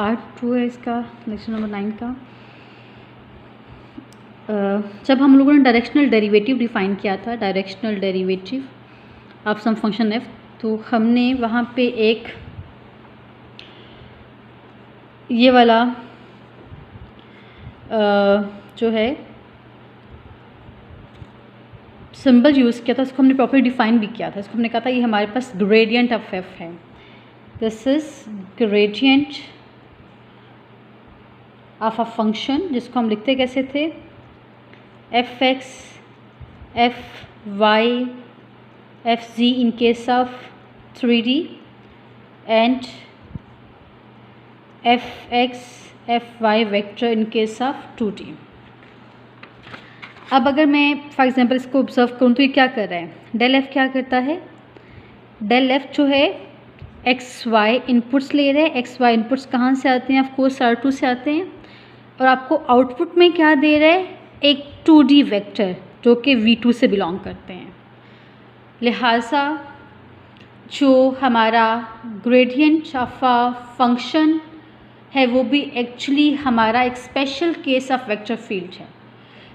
Part 2 है इसका, lecture number 9 का। जब हम लोगों ने डायरेक्शनल डेरिवेटिव डिफाइन किया था, directional derivative of some function f, तो हमने वहाँ पे एक ये वाला जो है सिंबल यूज़ किया था, उसको हमने प्रॉपर्ली डिफाइन भी किया था। इसको हमने कहा था ये हमारे पास ग्रेडियंट ऑफ एफ है, this is gradient of a function, जिसको हम लिखते कैसे थे, f x f y f z in case of 3D and f x f y vector in case of 2D। अब अगर मैं फॉर एग्जांपल इसको ऑब्जर्व करूँ तो ये क्या कर रहा है, डेल एफ क्या करता है, डेल एफ जो है एक्स वाई इनपुट्स ले रहे हैं। एक्स वाई इनपुट्स कहाँ से आते हैं, ऑफ कोर्स R2 से आते हैं, और आपको आउटपुट में क्या दे रहा है, एक 2D वेक्टर जो कि V2 से बिलोंग करते हैं। लिहाजा जो हमारा ग्रेडियंट ऑफ अ फंक्शन है वो भी एक्चुअली हमारा एक special case of vector field है।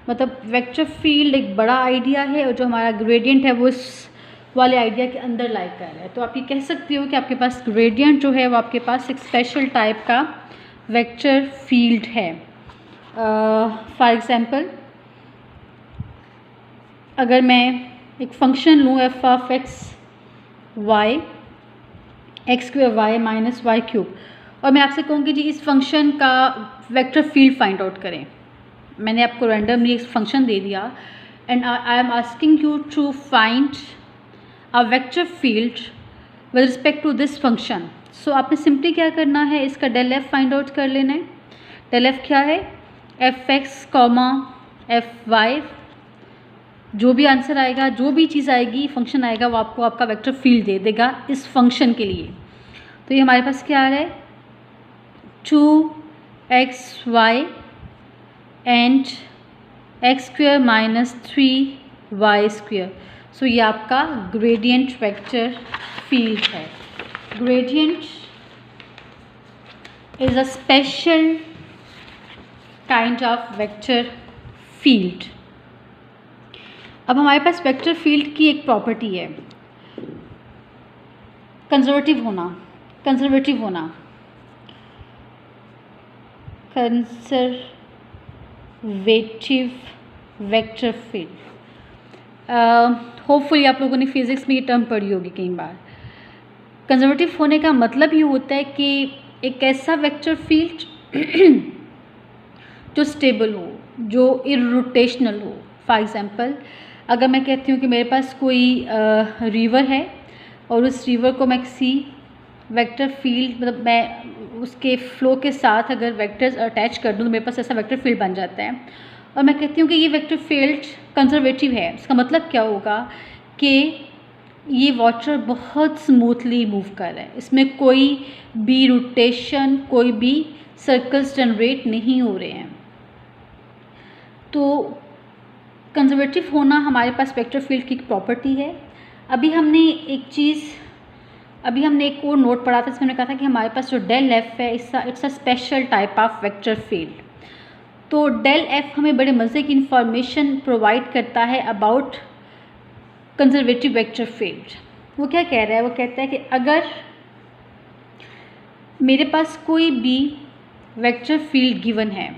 मतलब वेक्टर फील्ड एक बड़ा आइडिया है और जो हमारा ग्रेडियंट है वो इस वाले आइडिया के अंदर लाई कर रहा है। तो आप ये कह सकते हो कि आपके पास ग्रेडियंट जो है वो आपके पास एक स्पेशल टाइप का वेक्टर फील्ड है। फॉर एग्जांपल अगर मैं एक फंक्शन लूँ f of x y x square y minus y cube, और मैं आपसे कहूँगी जी इस फंक्शन का वेक्टर फील्ड फाइंड आउट करें। मैंने आपको रैंडमली एक फंक्शन दे दिया and I am asking you to find a vector field with respect to this function. So आपने सिंपली क्या करना है, इसका डेल एफ फाइंड आउट कर लेना है। डेल एफ क्या है, f x comma f y, जो भी आंसर आएगा, जो भी चीज़ आएगी, फंक्शन आएगा, वो आपको आपका वेक्टर फील्ड दे देगा इस फंक्शन के लिए। तो ये हमारे पास क्या आ रहा है, 2xy and X square minus 3y square. So ये आपका ग्रेडियंट वेक्टर फील्ड है। Gradient is a special kind of vector field. अब हमारे पास वेक्टर फील्ड की एक प्रॉपर्टी है, कंजर्वेटिव होना। कंजर्वेटिव होना, कंजर्वेटिव वेक्टर फील्ड। होपफुली आप लोगों ने फिजिक्स में ये टर्म पढ़ी होगी कई बार। कंजर्वेटिव होने का मतलब ये होता है कि एक ऐसा वेक्टर फील्ड जो स्टेबल हो, जो इररोटेशनल हो। फॉर एग्जांपल अगर मैं कहती हूँ कि मेरे पास कोई रिवर है और उस रिवर को मैं किसी वेक्टर फील्ड, मतलब मैं उसके फ्लो के साथ अगर वेक्टर्स अटैच कर दूँ तो मेरे पास ऐसा वेक्टर फील्ड बन जाता है, और मैं कहती हूँ कि ये वेक्टर फील्ड कंजर्वेटिव है। इसका मतलब क्या होगा कि ये वाटर बहुत स्मूथली मूव कर रहा है, इसमें कोई भी रोटेशन, कोई भी सर्कल्स जनरेट नहीं हो रहे हैं। तो कंजर्वेटिव होना हमारे पास वेक्टर फील्ड की एक प्रॉपर्टी है। अभी हमने एक और नोट पढ़ा था, इसमें हमने कहा था कि हमारे पास जो डेल एफ है it's a special type of vector field. तो डेल एफ हमें बड़े मज़े की इंफॉर्मेशन प्रोवाइड करता है अबाउट कंजर्वेटिव वेक्टर फील्ड। वो क्या कह रहा है, वो कहता है कि अगर मेरे पास कोई भी वेक्टर फील्ड गिवन है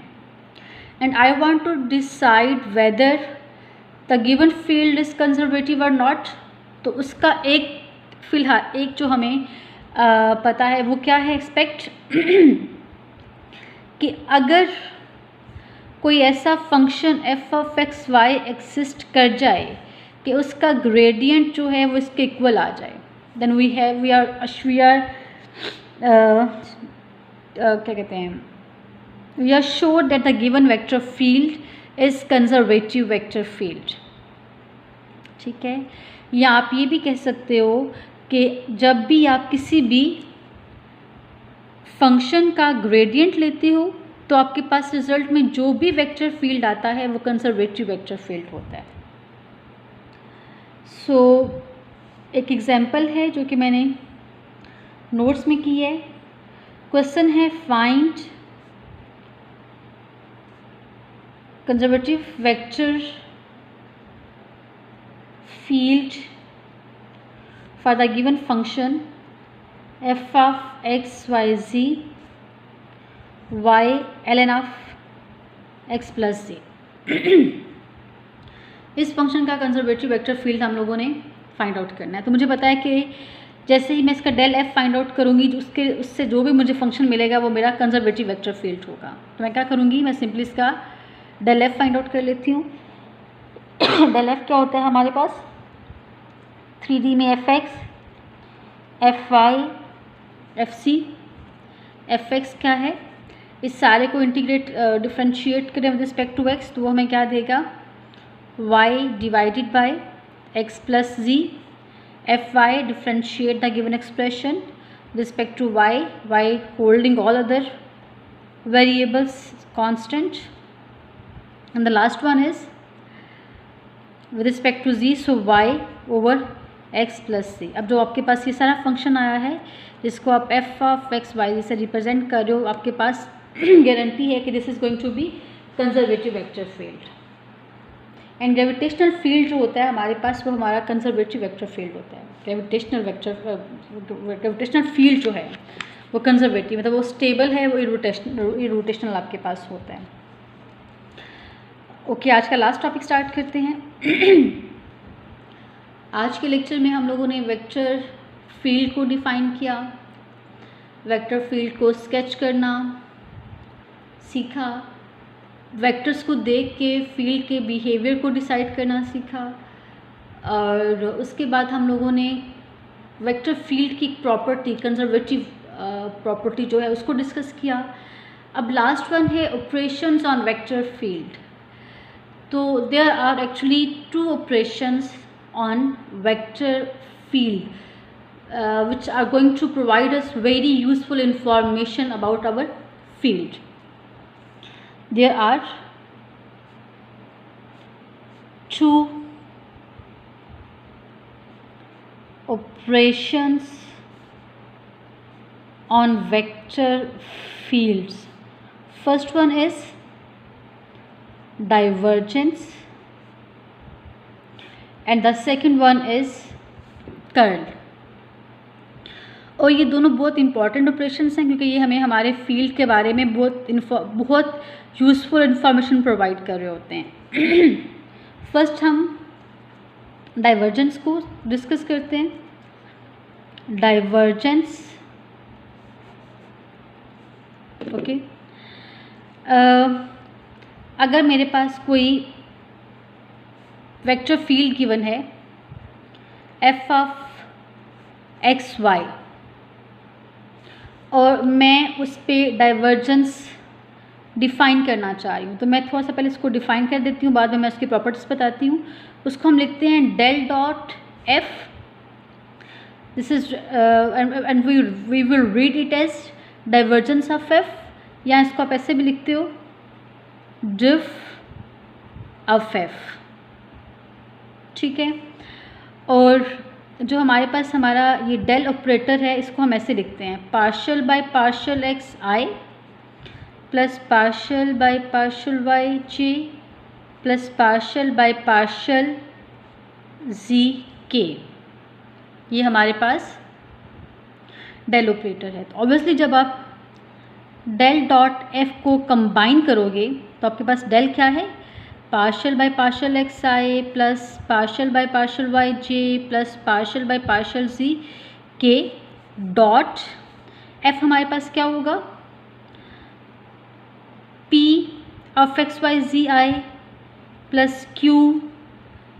and I want to decide whether the given field is conservative और नॉट, तो उसका एक फिलहाल एक जो हमें पता है वो क्या है, एक्सपेक्ट कि अगर कोई ऐसा function f of x y exist कर जाए कि उसका ग्रेडियंट जो है वो इसके इक्वल आ जाए, देन वी आर क्या कहते हैं, we are sure that the given vector field is conservative vector field. ठीक है, या आप ये भी कह सकते हो कि जब भी आप किसी भी फंक्शन का ग्रेडियंट लेते हो तो आपके पास रिजल्ट में जो भी वेक्टर फील्ड आता है वो कंजर्वेटिव वेक्टर फील्ड होता है। सो एक एग्जांपल है जो कि मैंने नोट्स में की है। क्वेश्चन है find conservative vector field for the given function f of x y z y ln of x plus z। इस फंक्शन का कंजर्वेटिव वेक्टर फील्ड हम लोगों ने फाइंड आउट करना है। तो मुझे पता है कि जैसे ही मैं इसका डेल f फाइंड आउट करूँगी उससे जो भी मुझे फंक्शन मिलेगा वो मेरा कंजर्वेटिव वेक्टर फील्ड होगा। तो मैं क्या करूँगी, मैं सिंपली इसका डेल f फाइंड आउट कर लेती हूँ। डेल f क्या होता है हमारे पास, 3D में fx, fy, fc, fx क्या है, इस सारे को इंटीग्रेट डिफ्रेंशिएट करें विद रिस्पेक्ट टू x तो वो हमें क्या देगा, y divided by x plus z। fy differentiate the given expression with respect to y holding all other variables constant, and the last one is with respect to z, so y over x plus c। अब जो आपके पास ये सारा function आया है जिसको आप f of x y से रिप्रेजेंट कर रहे हो, आपके पास गारंटी है कि this is going to be conservative vector field. And gravitational field जो होता है हमारे पास वो हमारा कंजर्वेटिव वेक्टर फील्ड होता है। ग्रेविटेशनल फील्ड जो है वो कंजर्वेटिव, मतलब वो स्टेबल है, वो इरोटेशनल आपके पास होता है। ओके, आज का लास्ट टॉपिक स्टार्ट करते हैं। आज के लेक्चर में हम लोगों ने वेक्टर फील्ड को डिफ़ाइन किया, वेक्टर फील्ड को स्केच करना सीखा, वेक्टर्स को देख के फील्ड के बिहेवियर को डिसाइड करना सीखा, और उसके बाद हम लोगों ने वेक्टर फील्ड की प्रॉपर्टी, कंजर्वेटिव प्रॉपर्टी जो है उसको डिस्कस किया। अब लास्ट वन है ऑपरेशंस ऑन वेक्टर फील्ड। तो there are actually 2 operations on vector field which are going to provide us very useful information about our field. There are 2 operations on vector fields. First one is divergence and the second one is curl. और ये दोनों बहुत important operations हैं क्योंकि ये हमें हमारे field के बारे में बहुत यूज़फुल इंफॉर्मेशन प्रोवाइड कर रहे होते हैं। फर्स्ट हम डाइवर्जेंस को डिस्कस करते हैं। डाइवर्जेंस, ओके, अगर मेरे पास कोई वेक्टर फील्ड गिवन है f ऑफ एक्स वाई और मैं उस पर डाइवर्जेंस डिफ़ाइन करना चाह रही हूँ, तो मैं थोड़ा सा पहले इसको डिफ़ाइन कर देती हूँ, बाद में मैं उसकी प्रॉपर्टीज बताती हूँ। उसको हम लिखते हैं del dot f, this is and we will read it as divergence of f, या इसको आप ऐसे भी लिखते हो डिफ ऑफ f, ठीक है। और जो हमारे पास हमारा ये डेल ऑपरेटर है इसको हम ऐसे लिखते हैं partial by partial X I plus partial by partial Y J plus partial by partial Z K. ये हमारे पास डेल ऑपरेटर है। तो ऑब्वियसली जब आप डेल डॉट एफ को कंबाइन करोगे तो आपके पास डेल क्या है, partial by partial X I plus partial by partial Y J plus partial by partial Z K dot F हमारे पास क्या होगा, P of x Y ji I plus Q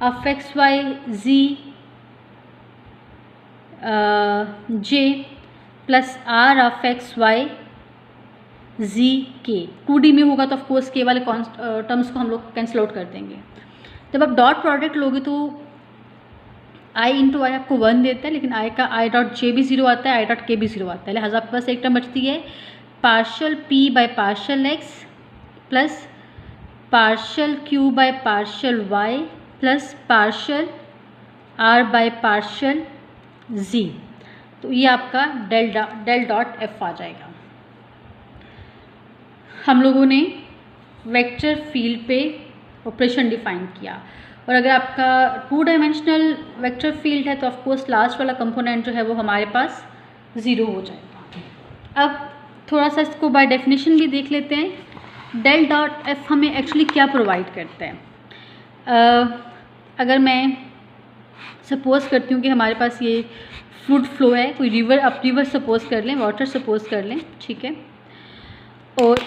of x Y Z J plus R of x Y Z K. 2D में होगा तो of course के वाले terms को हम लोग कैंसिल आउट कर देंगे। जब आप डॉट प्रोडक्ट लोगे तो i इंटू आई आपको 1 देता है, लेकिन i का i डॉट जे भी 0 आता है, i डॉट के भी 0 आता है, लिहाजा आपके पास एक टर्म बचती है partial p by partial x plus partial q by partial y plus partial r by partial z। तो ये आपका डेल डॉट f आ जाएगा। हम लोगों ने वेक्टर फील्ड पे ऑपरेशन डिफाइन किया। और अगर आपका 2 डायमेंशनल वेक्टर फील्ड है तो ऑफ कोर्स लास्ट वाला कंपोनेंट जो है वो हमारे पास 0 हो जाएगा। अब थोड़ा सा इसको बाय डेफिनेशन भी देख लेते हैं। डेल डॉट एफ हमें एक्चुअली क्या प्रोवाइड करता है। अगर मैं सपोज़ करती हूँ कि हमारे पास ये फ्लूइड फ्लो है, कोई रिवर, आप रिवर सपोज़ कर लें, वाटर सपोज़ कर लें, ठीक है। और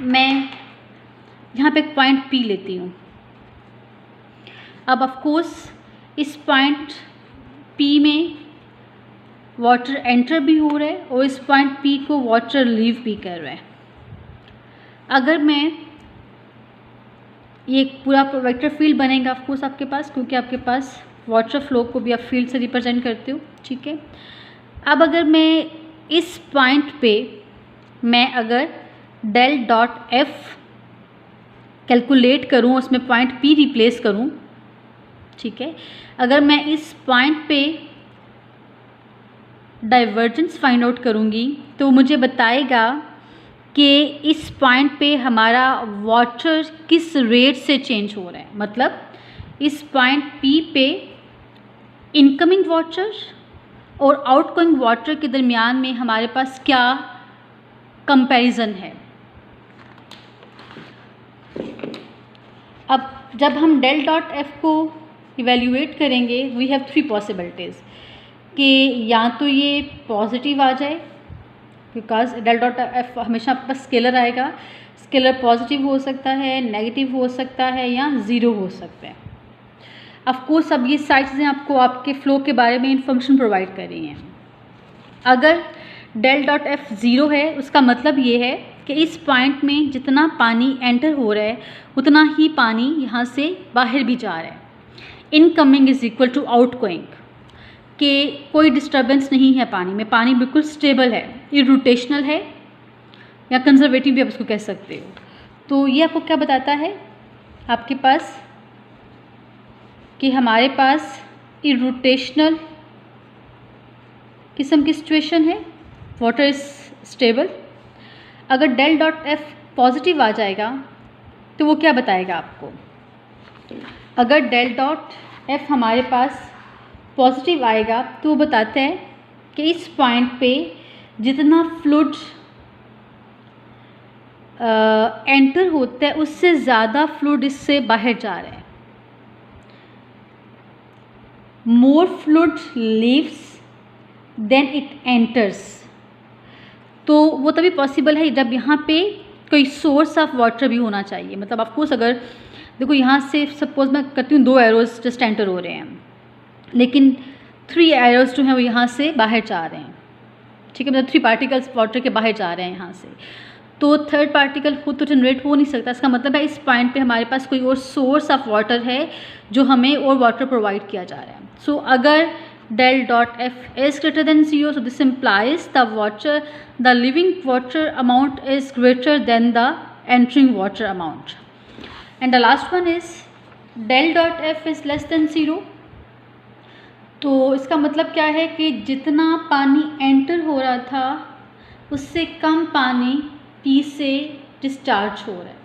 मैं यहाँ पे एक पॉइंट पी लेती हूँ। अब ऑफ कोर्स इस पॉइंट पी में वाटर एंटर भी हो रहा है और इस पॉइंट पी को वाटर लीव भी कर रहा है। अगर मैं ये पूरा वेक्टर फील्ड बनेगा ऑफ कोर्स आपके पास, क्योंकि आपके पास वाटर फ्लो को भी आप फील्ड से रिप्रेजेंट करते हो, ठीक है। अब अगर मैं इस पॉइंट पे मैं अगर डेल डॉट एफ कैलकुलेट करूँ, उसमें पॉइंट पी रिप्लेस करूँ, ठीक है। अगर मैं इस पॉइंट पे डाइवर्जेंस फाइंड आउट करूँगी तो मुझे बताएगा कि इस पॉइंट पे हमारा वाटर किस रेट से चेंज हो रहा है। मतलब इस पॉइंट पी पे इनकमिंग वाटर और आउटगोइंग वाटर के दरमियान में हमारे पास क्या कंपैरिजन है। अब जब हम डेल डॉट एफ को इवेल्युएट करेंगे, वी हैव 3 पॉसिबिलिटीज़ कि या तो ये पॉजिटिव आ जाए, बिकॉज डेल डॉट एफ हमेशा आपके पास स्केलर आएगा। स्केलर पॉजिटिव हो सकता है, नेगेटिव हो सकता है या 0 हो सकता है। ऑफ कोर्स अब ये सारी चीज़ें आपको आपके फ्लो के बारे में इन्फॉर्मेशन प्रोवाइड कर रही हैं। अगर डेल डॉट एफ 0 है उसका मतलब ये है कि इस पॉइंट में जितना पानी एंटर हो रहा है उतना ही पानी यहाँ से बाहर भी जा रहा है। Incoming is equal to outgoing, कि कोई डिस्टर्बेंस नहीं है पानी में, पानी बिल्कुल स्टेबल है, इरोटेशनल है या कंजर्वेटिव भी आप इसको कह सकते हो। तो ये आपको क्या बताता है आपके पास कि हमारे पास इरोटेशनल किस्म की सिचुएशन है, वाटर इज स्टेबल। अगर डेल डॉट एफ पॉजिटिव आ जाएगा तो वो क्या बताएगा आपको। अगर डेल डॉट एफ हमारे पास पॉजिटिव आएगा तो वो बताता है कि इस पॉइंट पे जितना फ्लूइड एंटर होता है उससे ज़्यादा फ्लूइड इससे बाहर जा रहा है। More fluid leaves than it enters. तो वो तभी पॉसिबल है जब यहाँ पे कोई सोर्स ऑफ वाटर भी होना चाहिए। मतलब ऑफकोर्स अगर देखो यहाँ से सपोज मैं करती हूँ 2 एरोज जस्ट एंटर हो रहे हैं, लेकिन 3 एरोज जो हैं वो यहाँ से बाहर जा रहे हैं, ठीक है। मतलब 3 पार्टिकल्स वाटर के बाहर जा रहे हैं यहाँ से, तो थर्ड पार्टिकल खुद तो जनरेट हो नहीं सकता। इसका मतलब है इस पॉइंट पे हमारे पास कोई और सोर्स ऑफ वाटर है जो हमें और वाटर प्रोवाइड किया जा रहा है। सो अगर del dot f is greater than 0, so this implies the living water amount is greater than the entering water amount. And the last one is del dot f is less than 0. तो इसका मतलब क्या है कि जितना पानी enter हो रहा था उससे कम पानी P से डिस्चार्ज हो रहा है।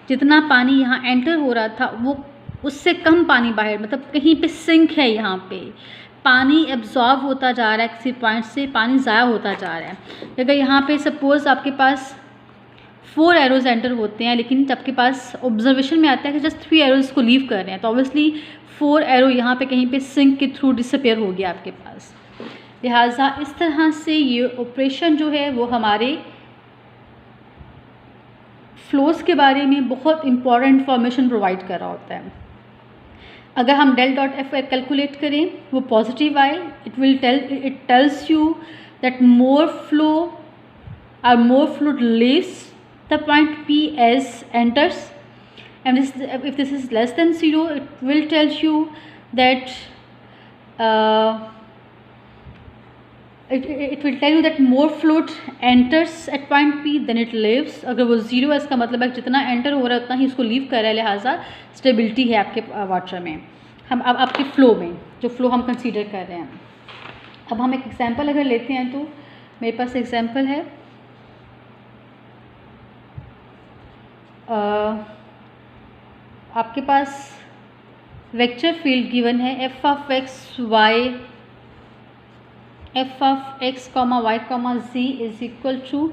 जितना पानी यहाँ एंटर हो रहा था वो उससे कम पानी बाहर, मतलब कहीं पे सिंक है, यहाँ पे पानी एब्जॉर्ब होता जा रहा है, किसी पॉइंट से पानी ज़ाया होता जा रहा है। अगर यहाँ पे सपोज़ आपके पास 4 एरोज एंटर होते हैं, लेकिन आपके पास ऑब्जर्वेशन में आता है कि जस्ट 3 एरोज को लीव कर रहे हैं, तो ऑब्वियसली 4 एरो यहाँ पे कहीं पे सिंक के थ्रू डिसअपेयर हो गया आपके पास। लिहाजा इस तरह से ये ऑपरेशन जो है वो हमारे फ्लोज के बारे में बहुत इंपॉर्टेंट इंफॉर्मेशन प्रोवाइड कर रहा होता है। अगर हम डेल डॉट एफ कैलकुलेट करें वो पॉजिटिव आए, it tells you that more flow और more fluid leaves the point P as enters, and if this is less than 0, it will tell you that it will tell you that more fluid enters at point P than it leaves. अगर वो 0 है इसका मतलब है जितना enter हो रहा है उतना ही उसको लीव कर रहा है, लिहाजा स्टेबिलिटी है आपके वाटर में, हम अब आपके फ्लो में, जो फ्लो हम कंसीडर कर रहे हैं। अब हम एक एग्जांपल अगर लेते हैं तो मेरे पास एग्जांपल है आपके पास वेक्टर फील्ड गिवन है f of x y comma y comma z is equal to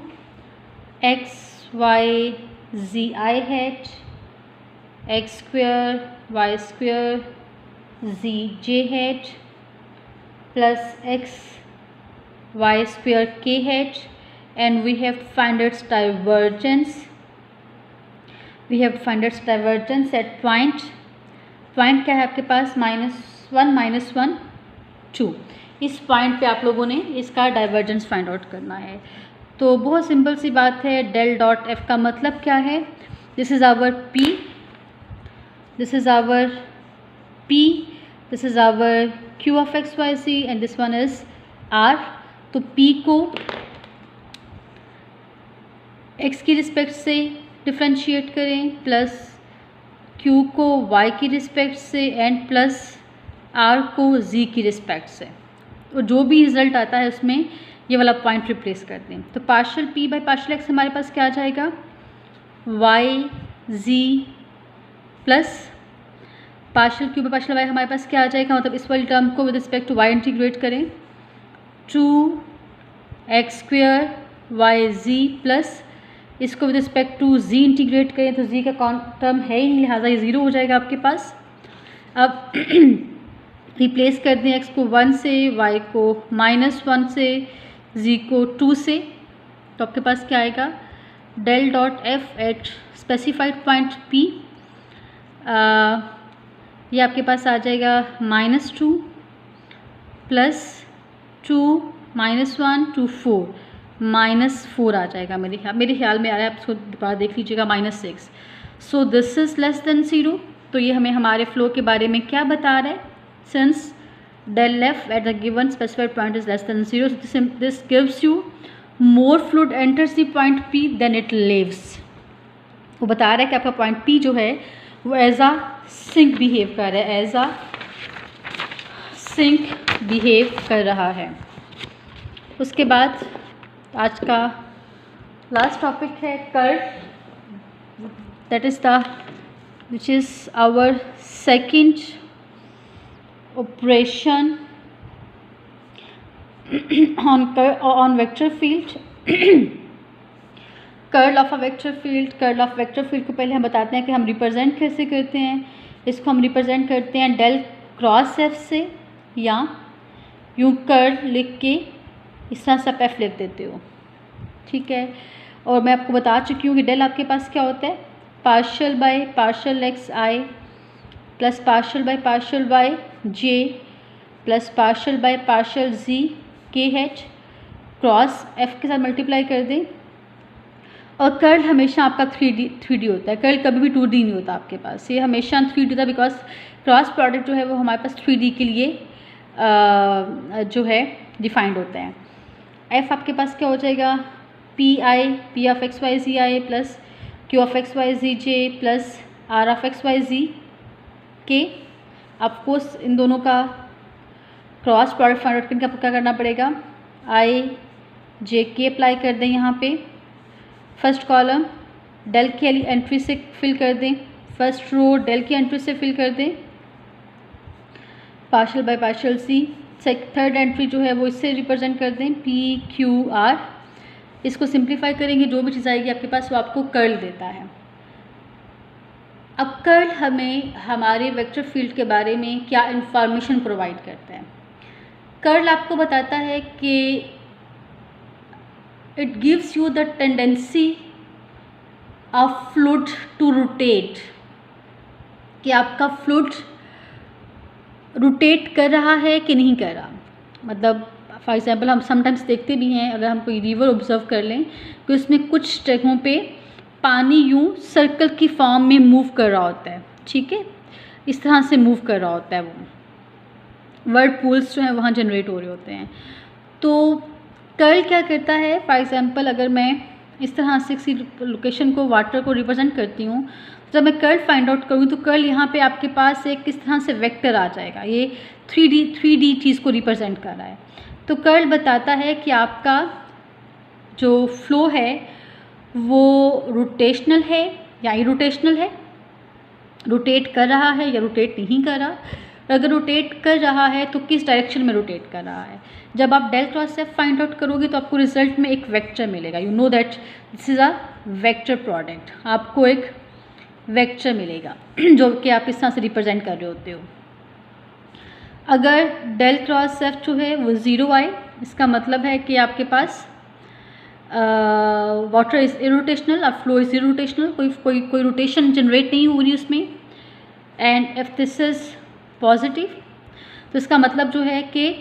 x Y ji i hat x square y square z j hat plus x y square k hat and we have to find its divergence. We have to find its divergence at point क्या है आपके पास -1 -1 2। इस point पे आप लोगों ने इसका divergence find out करना है। तो बहुत सिंपल सी बात है, डेल डॉट एफ का मतलब क्या है, this is our p, this is our p, this is our q of x y c and this one is r. तो पी को x की रिस्पेक्ट से डिफ्रेंशिएट करें, प्लस q को y की रिस्पेक्ट से एंड प्लस r को z की रिस्पेक्ट से, और जो भी रिजल्ट आता है उसमें ये वाला पॉइंट रिप्लेस कर दें। तो partial p by partial x हमारे पास क्या आ जाएगा, y z plus partial q by partial y हमारे पास क्या आ जाएगा, मतलब इस वाली टर्म को with respect to y integrate करें, 2x square y z plus इसको with respect to z integrate करें तो z का टर्म है ही नहीं, लिहाजा ये 0 हो जाएगा आपके पास। अब रिप्लेस कर दें x को 1 से, y को -1 से, z को 2 से, तो आपके पास क्या आएगा, del dot f at specified point p, ये आपके पास आ जाएगा -2 प्लस 2 -1 2 4 -4 आ जाएगा, मेरे ख्याल में आ रहा है, आप इसको दोबारा देख लीजिएगा, -6। So this is less than 0। तो ये हमें हमारे फ्लो के बारे में क्या बता रहा है, since del f at the given specified point is less than 0, this gives you more fluid enters the point p than it leaves. वो बता रहा है कि आपका पॉइंट पी जो है वो एज आ सिंक बिहेव कर रहा है, एज आ सिंक बिहेव कर रहा है। उसके बाद आज का लास्ट टॉपिक है curl, that is the which is our second operation on vector field. Curl of a vector field, curl of vector field को पहले हम बताते हैं कि हम रिप्रेजेंट कैसे करते हैं। इसको हम रिप्रेजेंट करते हैं डेल क्रॉस एफ से, या यूँ कर्ल लिख के इस तरह सब एफ लिख देते हो, ठीक है। और मैं आपको बता चुकी हूँ कि डेल आपके पास क्या होता है, partial by partial X I plus partial by partial Y J plus partial by partial Z K H cross F के साथ मल्टीप्लाई कर दें। और कर्ल हमेशा आपका 3D होता है, कर्ल कभी भी 2D नहीं होता आपके पास, ये हमेशा 3D होता है, बिकॉज क्रॉस प्रोडक्ट जो है वो हमारे पास 3D के लिए जो है डिफाइंड होता है। एफ आपके पास क्या हो जाएगा, P I P of x Y ji I plus Q of x Y Z J plus R of x Y Z K. आपको इन दोनों का क्रॉस प्रोडक्ट फाइंड आउट करके आपको क्या करना पड़ेगा, आई जे के अप्लाई कर दें यहाँ पे, फर्स्ट कॉलम डेल की एंट्री से फिल कर दें, फर्स्ट रो डेल की एंट्री से फिल कर दें, partial by partial c, third entry जो है वो इससे रिप्रेजेंट कर दें, पी क्यू आर। इसको सिंप्लीफाई करेंगे, जो भी चीज़ आएगी आपके पास वो आपको कर्ल देता है। अब कर्ल हमें हमारे वेक्टर फील्ड के बारे में क्या इंफॉर्मेशन प्रोवाइड करता है। कर्ल आपको बताता है कि it gives you the tendency of fluid to rotate, कि आपका फ्लूइड रोटेट कर रहा है कि नहीं कर रहा। मतलब फॉर एग्जांपल हम समटाइम्स देखते भी हैं, अगर हम कोई रिवर ऑब्जर्व कर लें कि उसमें कुछ जगहों पे पानी यूँ सर्कल की फॉर्म में मूव कर रहा होता है, ठीक है, इस तरह से मूव कर रहा होता है, वो वर्ड पूल्स जो हैं वहाँ जनरेट हो रहे होते हैं। तो कर्ल क्या करता है, फॉर एग्जांपल अगर मैं इस तरह से किसी लोकेशन को वाटर को रिप्रेजेंट करती हूँ, जब मैं कर्ल फाइंड आउट करूँ तो कर्ल यहाँ पे आपके पास एक किस तरह से वेक्टर आ जाएगा, ये 3D चीज़ को रिप्रेजेंट कर रहा है। तो कर्ल बताता है कि आपका जो फ्लो है वो रोटेशनल है या इरोटेशनल है, रोटेट कर रहा है या रोटेट नहीं कर रहा। अगर रोटेट कर रहा है तो किस डायरेक्शन में रोटेट कर रहा है। जब आप del cross f find out करोगे तो आपको रिजल्ट में एक वेक्टर मिलेगा। You know that this is a vector product, आपको एक वेक्टर मिलेगा जो कि आप इस तरह से रिप्रेजेंट कर रहे होते हो। अगर डेल क्रॉस एफ जो है वो ज़ीरो आए, इसका मतलब है कि आपके पास वाटर इज इरोटेशनल और फ्लो इज इरोटेशनल, कोई रोटेशन जनरेट नहीं हो रही उसमें। And if this is positive तो इसका मतलब जो है कि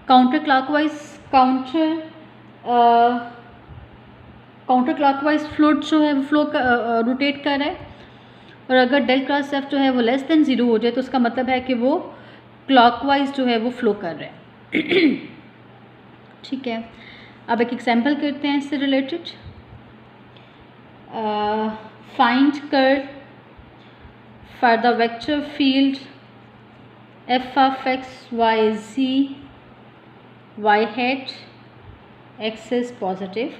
काउंटर क्लॉकवाइज फ्लूइड जो है वो फ्लो रोटेट कर रहा है। और अगर डेल क्रॉस एफ जो है वो लेस देन ज़ीरो हो जाए तो उसका मतलब है कि वो क्लॉकवाइज जो है वो फ्लो कर रहा है। ठीक है, अब एक एग्जांपल करते हैं इससे related. Find curl for the vector field f of x Y z y hat x is positive.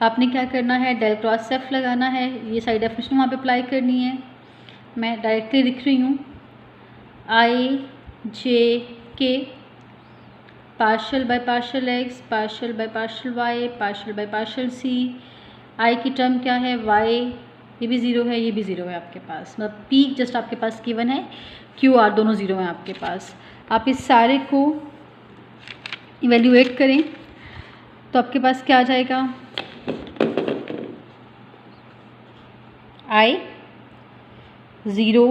आपने क्या करना है, डेल क्रॉस एफ लगाना है, ये सारी डेफिनेशन वहाँ पे अप्लाई करनी है। मैं डायरेक्टली लिख रही हूँ I J K partial by partial X partial by partial Y partial by partial C. I की टर्म क्या है, वाई, ये भी ज़ीरो है, ये भी ज़ीरो है आपके पास, मतलब पी जस्ट आपके पास गिवन है, क्यू आर दोनों ज़ीरो हैं आपके पास। आप इस सारे को इवेल्युएट करें तो आपके पास क्या आ जाएगा, I zero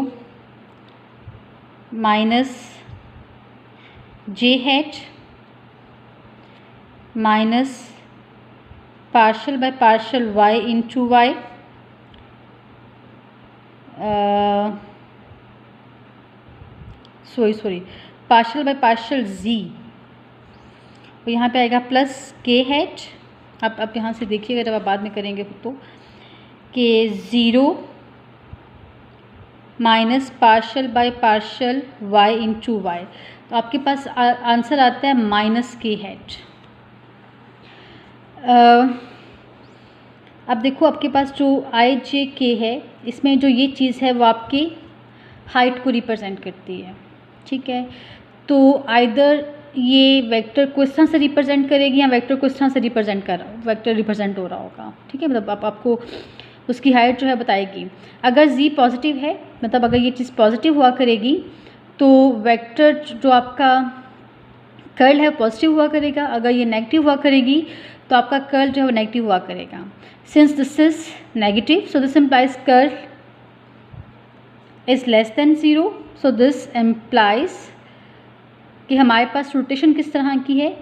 minus J head minus partial by partial Y into Y sorry partial by partial Z, तो यहाँ पे आएगा प्लस के हेड। आप यहाँ से देखिएगा जब आप बाद में करेंगे तो के zero minus partial by partial Y into y, तो आपके पास आंसर आता है माइनस के हेड। अब देखो आपके पास जो आई जे के है, इसमें जो ये चीज़ है वो आपकी हाइट को रिप्रेजेंट करती है। ठीक है, तो आइदर ये वेक्टर को इस तरह से रिप्रेजेंट करेगी या वेक्टर को इस तरह से वेक्टर रिप्रेजेंट हो रहा होगा। ठीक है, मतलब आपको उसकी हाइट जो है बताएगी। अगर z पॉजिटिव है, मतलब अगर ये चीज़ पॉजिटिव हुआ करेगी तो वेक्टर जो आपका कर्ल है पॉजिटिव हुआ करेगा। अगर ये नेगेटिव हुआ करेगी तो आपका कर्ल जो है वो नेगेटिव हुआ करेगा। Since this is negative so this implies curl is less than zero. So this implies कि हमारे पास रोटेशन किस तरह की है,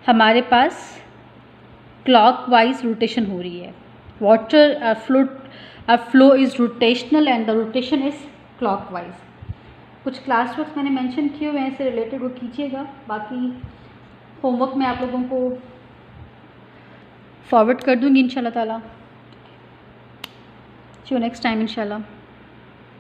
हमारे पास क्लॉकवाइज रोटेशन हो रही है। Water flow is rotational and the rotation is clockwise. कुछ क्लास वर्क मैंने मेंशन किए हुए हैं इससे रिलेटेड, वो कीजिएगा। बाकी होमवर्क मैं आप लोगों को फॉरवर्ड कर दूंगी इंशाल्लाह ताला। सी यू नेक्स्ट टाइम इंशाल्लाह।